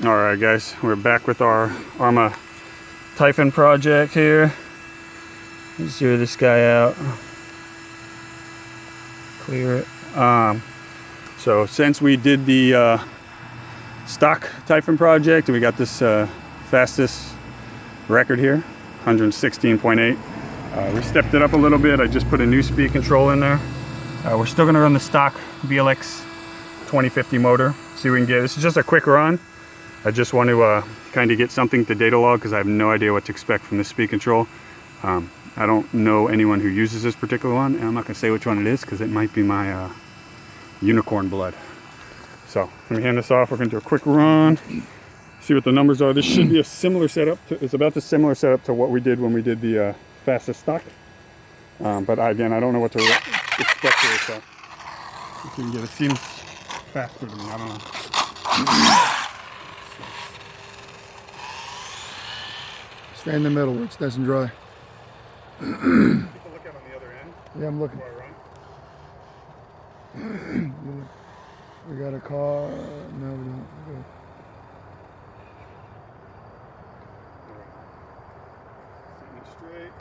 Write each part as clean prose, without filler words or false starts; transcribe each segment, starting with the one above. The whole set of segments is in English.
Alright guys, we're back with our Arrma Typhon project here. Let's zero this guy out. Clear it. So since we did the stock Typhon project, we got this fastest record here, 116.8. We stepped it up a little bit. I just put a new speed control in there. We're still going to run the stock BLX 2050 motor. See what we can get. This is just a quick run. I just want to kind of get something to data log because I have no idea what to expect from this speed control. I don't know anyone who uses this particular one, and I'm not going to say which one it is because it might be my unicorn blood. So let me hand this off. We're going to do a quick run, see what the numbers are. This should be a similar setup. It's about the similar setup to what we did when we did the fastest stock. But again, I don't know what to expect here, so if you can get it. Seems faster to me. I don't know. Stay in the middle where it's nice and dry. People look at on the other end. Yeah, I'm looking. We got a car. No, we don't. Okay. Straight.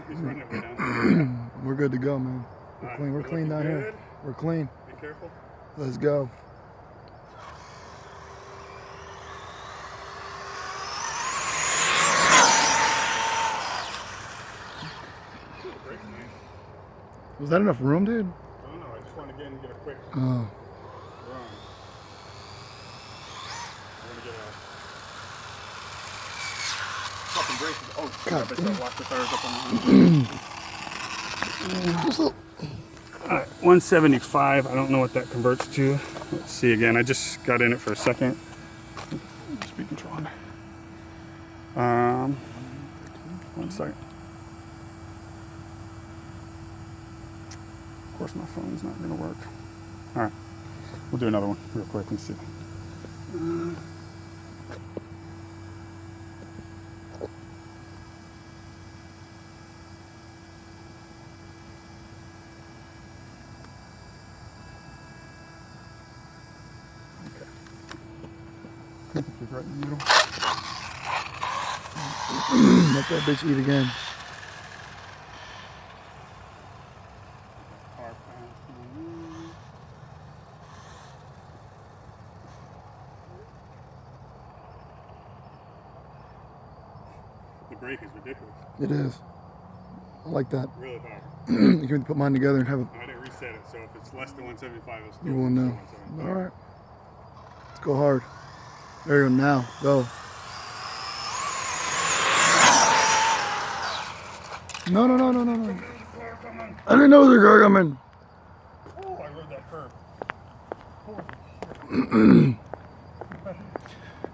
He's running it way down. We're good to go, man. We're clean. We're clean down here. We're clean. Be careful. Let's go. Was that enough room, dude? I don't know. I just want to get a quick Oh. run. I'm going to get a fucking brake. Oh, God, I better lock the tires up on the Alright, 175. I don't know what that converts to. Let's see again. I just got in it for a second. Speed control on. 1 second. Of course, my phone's not going to work. All right, we'll do another one real quick and see. Okay. Right in the middle. Let that bitch eat again. The brake is ridiculous. It is. I like that. Really powerful. You can put mine together and have a. I didn't reset it, so if it's less than 175, it'll still You won't know. 175. All right. Let's go hard. There you go. Now go. No. I didn't know there was a car coming. Oh, I rode that curve.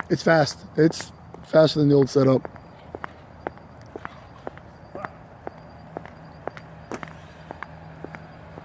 It's fast. It's faster than the old setup.